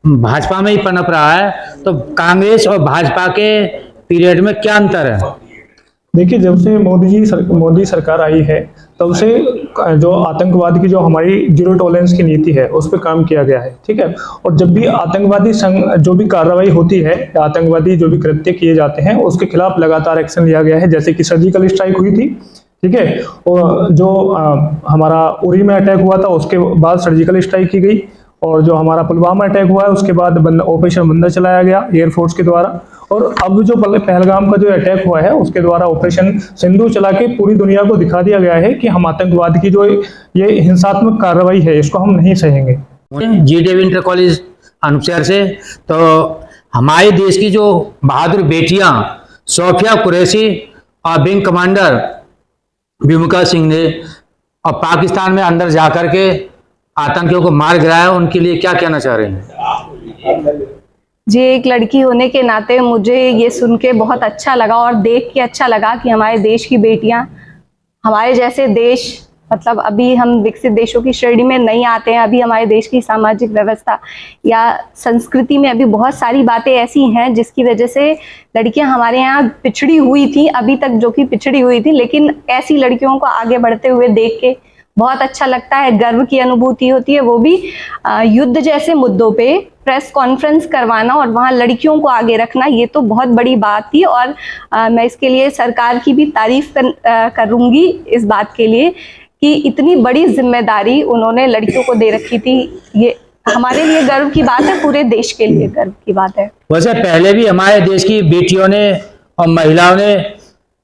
भाजपा में ही पनप रहा है, तो कांग्रेस और भाजपा के पीरियड में क्या अंतर है? देखिए, जब से मोदी सरकार आई है तब से जो आतंकवाद की जो हमारी जीरो टॉलरेंस की नीति है उस पर काम किया गया है, ठीक है। और जब भी आतंकवादी जो भी कार्रवाई होती है, आतंकवादी जो भी कृत्य किए जाते हैं उसके खिलाफ लगातार एक्शन लिया गया है। जैसे कि सर्जिकल स्ट्राइक हुई थी, ठीक है, और जो हमारा उरी में अटैक हुआ था उसके बाद सर्जिकल स्ट्राइक की गई, और जो हमारा पुलवामा अटैक हुआ है उसके बाद ऑपरेशन बंदर चलाया गया एयरफोर्स के द्वारा, और अब जो पहलगाम का जो अटैक हुआ है उसके द्वारा ऑपरेशन सिंदूर चला के पूरी दुनिया को दिखा दिया गया है कि हम आतंकवाद की जो ये हिंसात्मक कार्रवाई है इसको हम नहीं सहेंगे। GDV इंटर कॉलेज अनुपशहर से, तो हमारे देश की जो बहादुर बेटियां सोफिया कुरैशी और विंग कमांडर भूमिका सिंह ने और पाकिस्तान में अंदर जाकर के आतंकियों को मार गिराया, उनके लिए क्या कहना चाह रहे हैं? जी, एक लड़की होने के नाते मुझे ये सुन के बहुत अच्छा लगा और देख के अच्छा लगा कि हमारे देश की बेटियां, हमारे जैसे देश, मतलब अभी हम विकसित देशों की श्रेणी में नहीं आते हैं, अभी हमारे देश की सामाजिक व्यवस्था या संस्कृति में अभी बहुत सारी बातें ऐसी हैं जिसकी वजह से लड़कियां हमारे यहाँ पिछड़ी हुई थी, अभी तक जो कि पिछड़ी हुई थी, लेकिन ऐसी लड़कियों को आगे बढ़ते हुए देख के बहुत अच्छा लगता है, गर्व की अनुभूति होती है। वो भी युद्ध जैसे मुद्दों पे प्रेस कॉन्फ्रेंस करवाना और वहाँ लड़कियों को आगे रखना, ये तो बहुत बड़ी बात थी, और मैं इसके लिए सरकार की भी तारीफ करूँगी इस बात के लिए कि इतनी बड़ी जिम्मेदारी उन्होंने लड़कियों को दे रखी थी। ये हमारे लिए गर्व की बात है, पूरे देश के लिए गर्व की बात है। वैसे पहले भी हमारे देश की बेटियों ने और महिलाओं ने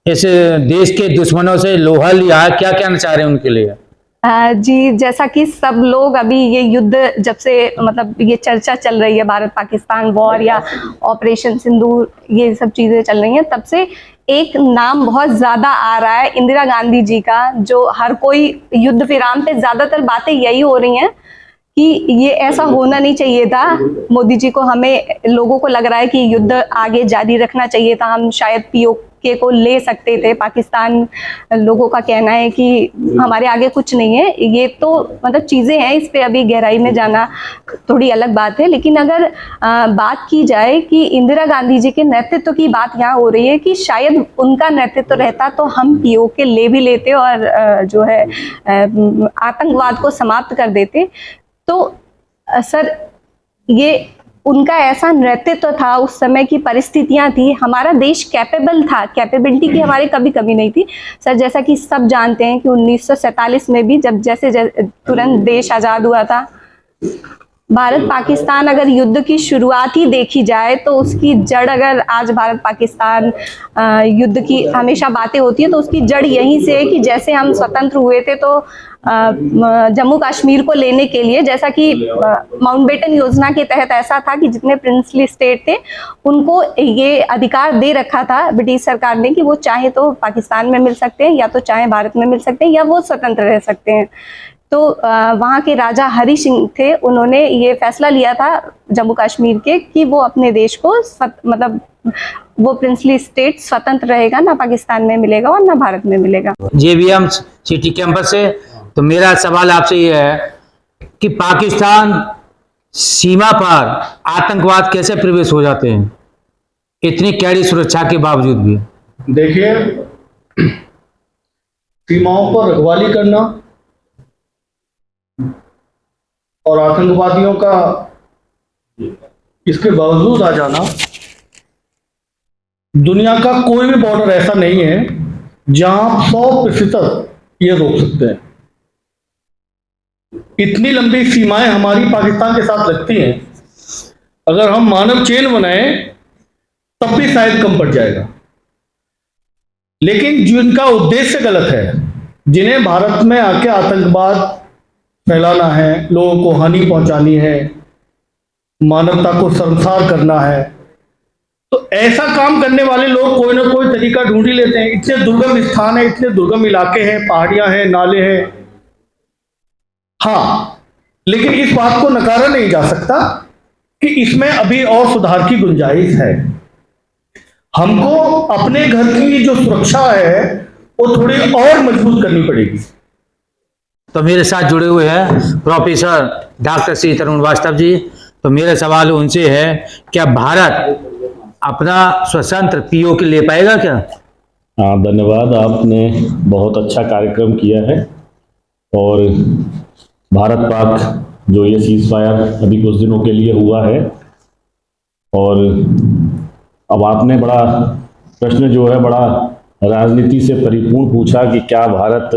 इस देश के दुश्मनों से लोहा लिया है, क्या कहना चाह रहे हैं उनके लिए? जी, जैसा कि सब लोग अभी ये युद्ध जब से, मतलब ये चर्चा चल रही है भारत पाकिस्तान वॉर या ऑपरेशन सिंदूर, ये सब चीज़ें चल रही हैं, तब से एक नाम बहुत ज़्यादा आ रहा है इंदिरा गांधी जी का, जो हर कोई युद्ध विराम पे ज़्यादातर बातें यही हो रही हैं कि ये ऐसा होना नहीं चाहिए था। मोदी जी को, हमें लोगों को लग रहा है कि युद्ध आगे जारी रखना चाहिए था, हम शायद POK को ले सकते थे। पाकिस्तान लोगों का कहना है कि हमारे आगे कुछ नहीं है। ये तो मतलब चीज़ें हैं, इस पे अभी गहराई में जाना थोड़ी अलग बात है। लेकिन अगर बात की जाए कि इंदिरा गांधी जी के नेतृत्व की बात यहाँ हो रही है कि शायद उनका नेतृत्व रहता तो हम POK ले भी लेते और जो है आतंकवाद को समाप्त कर देते। तो सर, ये उनका ऐसा नेतृत्व था, उस समय की परिस्थितियां थी, हमारा देश कैपेबल था, कैपेबिलिटी की हमारे कभी कमी नहीं थी सर। जैसा कि सब जानते हैं कि 1947 में भी जब जैसे तुरंत देश आज़ाद हुआ था, भारत पाकिस्तान अगर युद्ध की शुरुआत ही देखी जाए तो उसकी जड़, अगर आज भारत पाकिस्तान युद्ध की हमेशा बातें होती है तो उसकी जड़ यहीं से है कि जैसे हम स्वतंत्र हुए थे तो जम्मू कश्मीर को लेने के लिए, जैसा कि माउंटबेटन योजना के तहत ऐसा था कि जितने प्रिंसली स्टेट थे उनको ये अधिकार दे रखा था ब्रिटिश सरकार ने कि वो चाहे तो पाकिस्तान में मिल सकते हैं या तो चाहे भारत में मिल सकते हैं या वो स्वतंत्र रह सकते हैं। तो वहाँ के राजा हरि सिंह थे, उन्होंने ये फैसला लिया था जम्मू कश्मीर के कि वो अपने देश को मतलब वो प्रिंसली स्टेट स्वतंत्र रहेगा, ना पाकिस्तान में मिलेगा और ना भारत में मिलेगा। JVM सिटी कैंपस से। तो मेरा सवाल आपसे ये है कि पाकिस्तान सीमा पर आतंकवाद कैसे प्रवेश हो जाते हैं इतनी कड़ी सुरक्षा के बावजूद भी? देखिए, सीमाओं पर रखवाली करना और आतंकवादियों का इसके बावजूद आ जाना, दुनिया का कोई भी बॉर्डर ऐसा नहीं है जहां 100% ये रोक सकते हैं। इतनी लंबी सीमाएं हमारी पाकिस्तान के साथ लगती हैं, अगर हम मानव चेन बनाएं तब भी शायद कम पड़ जाएगा। लेकिन जिनका उद्देश्य गलत है, जिन्हें भारत में आके आतंकवाद फैलाना है, लोगों को हानि पहुंचानी है, मानवता को शर्मसार करना है, तो ऐसा काम करने वाले लोग कोई ना कोई तरीका ढूंढ ही लेते हैं। इतने दुर्गम स्थान है, इतने दुर्गम इलाके हैं, पहाड़ियां हैं, नाले हैं। हाँ, लेकिन इस बात को नकारा नहीं जा सकता कि इसमें अभी और सुधार की गुंजाइश है। हमको अपने घर की जो सुरक्षा है वो थोड़ी और मजबूत करनी पड़ेगी। तो मेरे साथ जुड़े हुए हैं प्रोफेसर डॉक्टर श्री तरुण वास्तव जी। तो मेरा सवाल उनसे है, क्या भारत अपना स्वतंत्र POK ले पाएगा क्या? हाँ, धन्यवाद। आपने बहुत अच्छा कार्यक्रम किया है और भारत पाक जो ये सीज फायर अभी कुछ दिनों के लिए हुआ है, और अब आपने बड़ा प्रश्न जो है बड़ा राजनीति से परिपूर्ण पूछा कि क्या भारत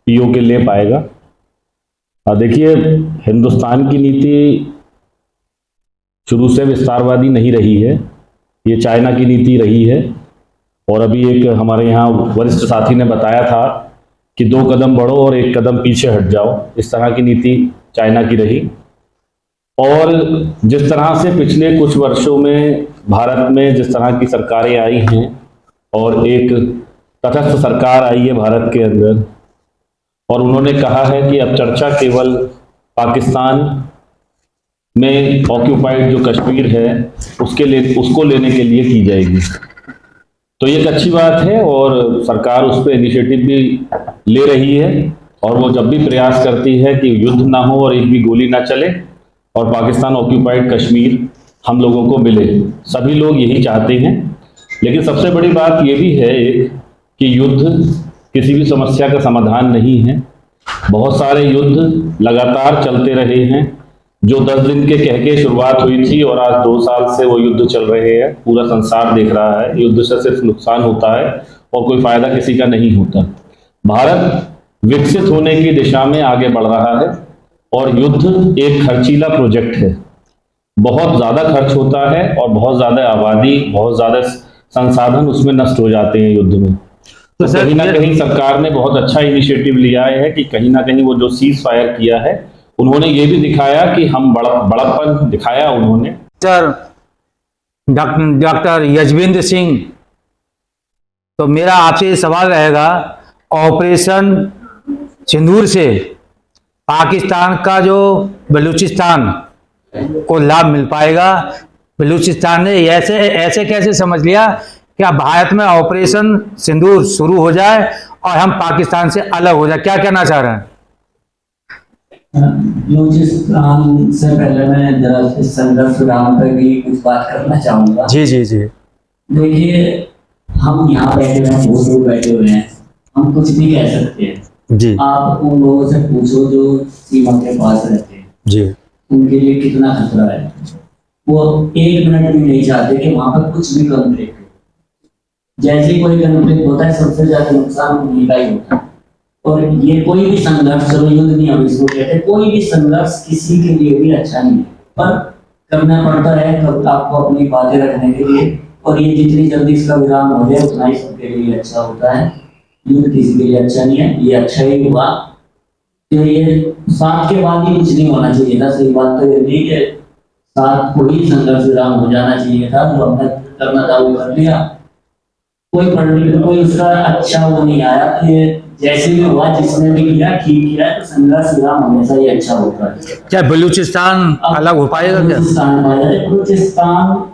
POK ले पाएगा। देखिए, हिंदुस्तान की नीति शुरू से विस्तारवादी नहीं रही है, ये चाइना की नीति रही है। और अभी एक हमारे यहाँ वरिष्ठ साथी ने बताया था कि 2 कदम बढ़ो और 1 कदम पीछे हट जाओ, इस तरह की नीति चाइना की रही। और जिस तरह से पिछले कुछ वर्षों में भारत में जिस तरह की सरकारें आई हैं और एक तटस्थ सरकार आई है भारत के अंदर, और उन्होंने कहा है कि अब चर्चा केवल पाकिस्तान में ऑक्यूपाइड जो कश्मीर है उसको लेने के लिए की जाएगी, तो ये एक अच्छी बात है और सरकार उस पर इनिशिएटिव भी ले रही है। और वो जब भी प्रयास करती है कि युद्ध ना हो और एक भी गोली ना चले और पाकिस्तान ऑक्यूपाइड कश्मीर हम लोगों को मिले, सभी लोग यही चाहते हैं। लेकिन सबसे बड़ी बात ये भी है एक कि युद्ध किसी भी समस्या का समाधान नहीं है। बहुत सारे युद्ध लगातार चलते रहे हैं, जो 10 दिन के कह के शुरुआत हुई थी और आज 2 साल से वो युद्ध चल रहे हैं। पूरा संसार देख रहा है, युद्ध से सिर्फ नुकसान होता है और कोई फायदा किसी का नहीं होता। भारत विकसित होने की दिशा में आगे बढ़ रहा है और युद्ध एक खर्चीला प्रोजेक्ट है, बहुत ज़्यादा खर्च होता है और बहुत ज़्यादा आबादी, बहुत ज़्यादा संसाधन उसमें नष्ट हो जाते हैं युद्ध में। तो कहीं ना कहीं सरकार ने बहुत अच्छा इनिशिएटिव लिया है कि कहीं ना कहीं वो जो सीज फायर किया है, उन्होंने ये भी दिखाया कि हम बड़प्पन दिखाया उन्होंने। डॉक्टर यशविंद्र सिंह, तो मेरा आपसे सवाल रहेगा, ऑपरेशन सिंदूर से पाकिस्तान का जो बलूचिस्तान को लाभ मिल पाएगा? बलूचिस्तान ने ऐसे कैसे समझ लिया कि अब भारत में ऑपरेशन सिंदूर शुरू हो जाए और हम पाकिस्तान से अलग हो जाए? क्या कहना चाह रहे हैं? बलूचिस्तान से पहले मैं जरा इस संघर्ष विराम पर भी कुछ बात करना चाहूँगा। जी जी जी। देखिए, हम यहाँ बैठे हुए हैं, बहुत लोग बैठे हुए हैं, हम कुछ भी कह सकते हैं जी। आप उन लोगों से पूछो जो सीमा के पास रहते हैं जी, उनके लिए कितना खतरा है। वो 1 मिनट भी नहीं चाहते कि वहां पर कुछ भी कॉन्फ्लिक्ट हो। जैसे ही कोई कॉन्फ्लिक्ट होता है सबसे ज्यादा नुकसान उन्हीं का ही होता है और ये कोई भी संघर्ष, चलो युद्ध नहीं हम इसको कहते, कोई भी संघर्ष किसी के लिए भी अच्छा नहीं है, पर करना पड़ता है कब आपको अपनी बातें रखने के लिए, और ये जितनी जल्दी इसका विराम हो जाए उतना ही सबके लिए अच्छा होता है। युद्ध किसी के लिए अच्छा नहीं है, ये अच्छा ही हुआ। तो ये साथ के बाद ही कुछ नहीं होना चाहिए था, सही बात तो ये नहीं कि साथ को ही संघर्ष विराम हो जाना चाहिए था, जो हमने करना था वो कर लिया, कोई परिणाम कोई उसका अच्छा वो नहीं आया। तो ये जैसे भी हुआ, जिसने भी किया ठीक किया, तो संघर्ष विराम हमेशा ही अच्छा होता है। क्या बलूचिस्तान अलग हो पाएगा क्या? बलूचिस्तान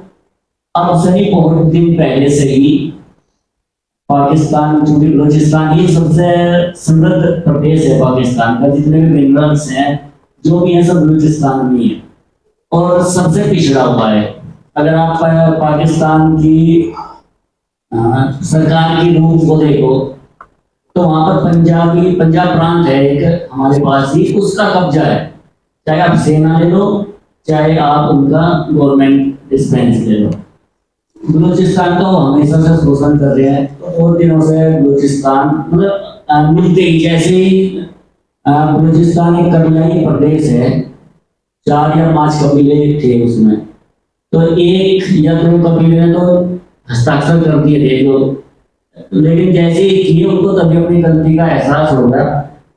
अब से ही बहुत दिन पहले से ही पाकिस्तान, चूंकि बलूचिस्तान ही सबसे समृद्ध प्रदेश है पाकिस्तान का, जितने भी मिनरल्स हैं जो भी है सब बलूचिस्तान में है, और सबसे पिछड़ा हुआ है। अगर आप पाकिस्तान की सरकार की रूल को देखो तो वहां पर पंजाब प्रांत है एक हमारे पास ही, उसका कब्जा है, चाहे आप सेना ले लो चाहे आप उनका गवर्नमेंट डिस्पेंस ले लो। बलूचिस्तान का वो हमेशा से शोषण कर रहे हैं, तो बहुत दिनों से बलूचिस्तान मतलब मिलते ही, जैसे ही बलूचिस्तान एक कबीलाई प्रदेश है, 4 या 5 कबीले थे उसमें, तो 1 या 2 कबीले ने तो हस्ताक्षर कर दिए थे जो, लेकिन जैसे ही किए उनको तभी अपनी गलती का एहसास होगा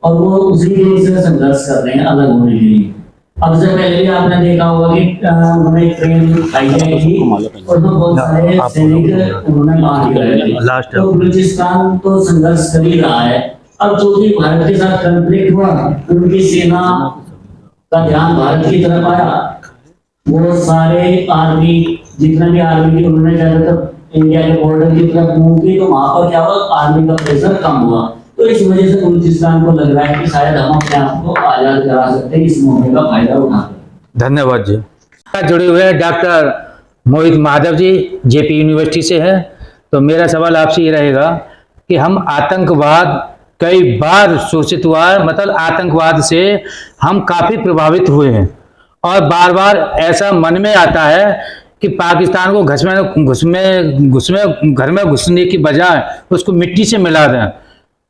और वो उसी दिन से संघर्ष कर रहे हैं अलग होने के लिए। अब से पहले भी आपने देखा होगा कि उन्होंने ट्रेन हाईजैक की और तो बहुत सारे सैनिक उन्होंने मार दिए, तो बलूचिस्तान तो संघर्ष कर ही रहा है। अब चूंकि भारत के साथ कॉन्फ्लिक्ट हुआ, उनकी सेना का ध्यान भारत की तरफ आया, वो सारे आर्मी जितना भी आर्मी की उन्होंने ज्यादातर इंडिया के बॉर्डर की तरफ मूव की, तो वहां पर क्या हुआ, आर्मी का प्रेशर कम हुआ, तो इस वजह से बलूचिस्तान को लग रहा है कि शायद हम अपने आप को आजाद करा सकते हैं, इस मौके का फायदा उठाकर। धन्यवाद जी। जुड़े हुए हैं डॉक्टर मोहित महादेव जी, जेपी यूनिवर्सिटी से है। तो मेरा सवाल आपसे ये रहेगा कि हम आतंकवाद कई बार शोषित हुआ है, मतलब आतंकवाद से हम काफी प्रभावित हुए हैं और बार बार ऐसा मन में आता है कि पाकिस्तान को घर में घुसने की बजाय उसको मिट्टी से मिला दें।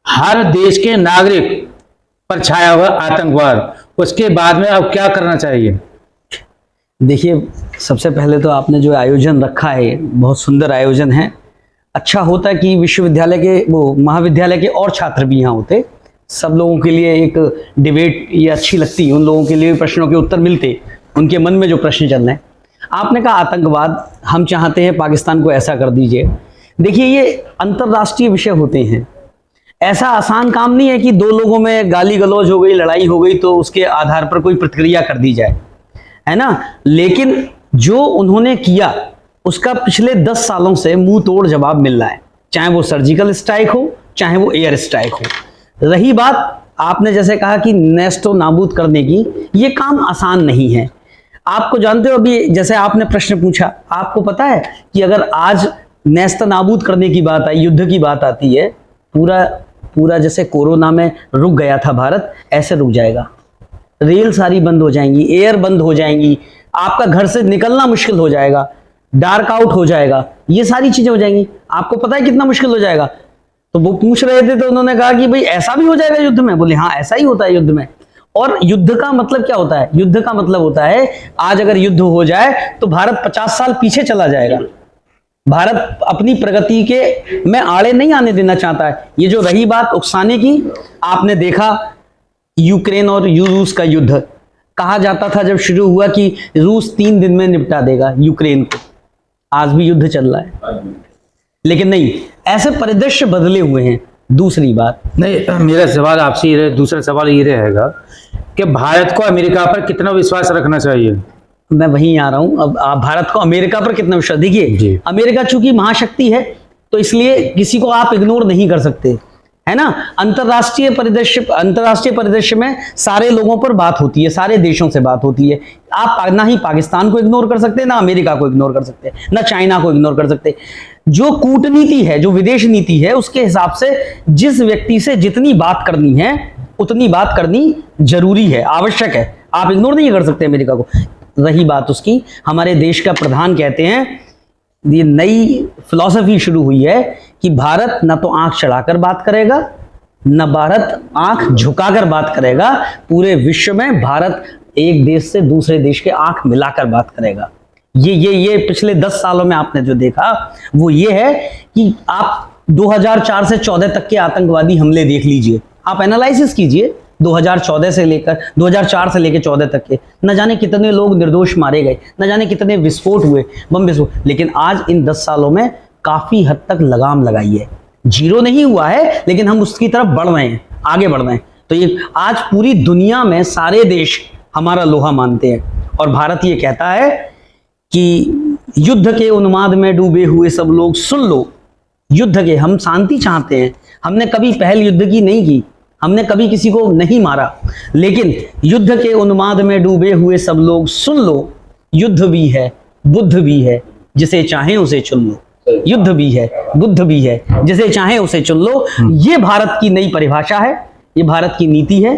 हर देश के नागरिक पर छाया हुआ आतंकवाद, उसके बाद में अब क्या करना चाहिए? देखिए, सबसे पहले तो आपने जो आयोजन रखा है बहुत सुंदर आयोजन है। अच्छा होता है कि विश्वविद्यालय के महाविद्यालय के और छात्र भी यहाँ होते, सब लोगों के लिए एक डिबेट ये अच्छी लगती, उन लोगों के लिए प्रश्नों के उत्तर मिलते, उनके मन में जो प्रश्न चल रहे हैं। आपने कहा आतंकवाद, हम चाहते हैं पाकिस्तान को ऐसा कर दीजिए। देखिए, ये अंतर्राष्ट्रीय विषय होते हैं, ऐसा आसान काम नहीं है कि 2 लोगों में गाली गलौज हो गई, लड़ाई हो गई तो उसके आधार पर कोई प्रतिक्रिया कर दी जाए, है ना। लेकिन जो उन्होंने किया उसका पिछले 10 सालों से मुंह तोड़ जवाब मिल रहा है, चाहे वो सर्जिकल स्ट्राइक हो चाहे वो एयर स्ट्राइक हो। रही बात आपने जैसे कहा कि नेस्तो नाबूद करने की, ये काम आसान नहीं है। आपको जानते हो, अभी जैसे आपने प्रश्न पूछा, आपको पता है कि अगर आज नेस्त नाबूद करने की बात आई, युद्ध की बात आती है, पूरा जैसे कोरोना में रुक गया था भारत, ऐसे रुक जाएगा। रेल सारी बंद हो जाएंगी, एयर बंद हो जाएंगी, आपका घर से निकलना मुश्किल हो जाएगा, डार्क आउट हो जाएगा, ये सारी चीजें हो जाएंगी। आपको पता है कितना मुश्किल हो जाएगा? तो वो पूछ रहे थे तो उन्होंने कहा कि भाई ऐसा भी हो जाएगा युद्ध में? बोले हाँ, ऐसा ही होता है युद्ध में। और युद्ध का मतलब क्या होता है? युद्ध का मतलब होता है आज अगर युद्ध हो जाए तो भारत 50 साल पीछे चला जाएगा। भारत अपनी प्रगति के में आड़े नहीं आने देना चाहता है। ये जो रही बात उकसाने की, आपने देखा यूक्रेन और रूस का युद्ध, कहा जाता था जब शुरू हुआ कि रूस 3 दिन में निपटा देगा यूक्रेन को, आज भी युद्ध चल रहा है, लेकिन नहीं, ऐसे परिदृश्य बदले हुए हैं। दूसरी बात, नहीं, मेरा सवाल आपसे ये दूसरा सवाल ये रहेगा कि भारत को अमेरिका पर कितना विश्वास रखना चाहिए? मैं वहीं आ रहा हूं। अब आप भारत को अमेरिका पर कितना विश्वास, देखिए अमेरिका चूंकि महाशक्ति है तो इसलिए किसी को आप इग्नोर नहीं कर सकते, है ना। अंतरराष्ट्रीय परिदृश्य में सारे लोगों पर बात होती है, सारे देशों से बात होती है। आप ना ही पाकिस्तान को इग्नोर कर सकते, ना अमेरिका को इग्नोर कर सकते, ना चाइना को इग्नोर कर सकते। जो कूटनीति है, जो विदेश नीति है, उसके हिसाब से जिस व्यक्ति से जितनी बात करनी है उतनी बात करनी जरूरी है, आवश्यक है। आप इग्नोर नहीं कर सकते अमेरिका को। रही बात उसकी, हमारे देश का प्रधान कहते हैं, ये नई फिलॉसफी शुरू हुई है कि भारत ना तो आंख चढ़ाकर बात करेगा न भारत आंख झुकाकर बात करेगा, पूरे विश्व में भारत एक देश से दूसरे देश के आंख मिलाकर बात करेगा। ये पिछले 10 सालों में आपने जो देखा वो ये है कि आप 2004 से 14 तक के आतंकवादी हमले देख लीजिए, आप एनालिसिस कीजिए 2004 से लेकर 14 तक के, न जाने कितने लोग निर्दोष मारे गए, न जाने कितने विस्फोट हुए, बम विस्फोट। लेकिन आज इन 10 सालों में काफी हद तक लगाम लगाई है, जीरो नहीं हुआ है लेकिन हम उसकी तरफ बढ़ रहे हैं, आगे बढ़ रहे हैं। तो ये आज पूरी दुनिया में सारे देश हमारा लोहा मानते हैं और भारत ये कहता है कि युद्ध के उन्माद में डूबे हुए सब लोग सुन लो, युद्ध के, हम शांति चाहते हैं, हमने कभी पहल युद्ध की नहीं की, हमने कभी किसी को नहीं मारा, लेकिन युद्ध के उन्माद में डूबे हुए सब लोग सुन लो, युद्ध भी है बुद्ध भी है, जिसे चाहे उसे चुन लो, युद्ध भी है बुद्ध भी है, जिसे चाहे उसे चुन लो। ये भारत की नई परिभाषा है, ये भारत की नीति है।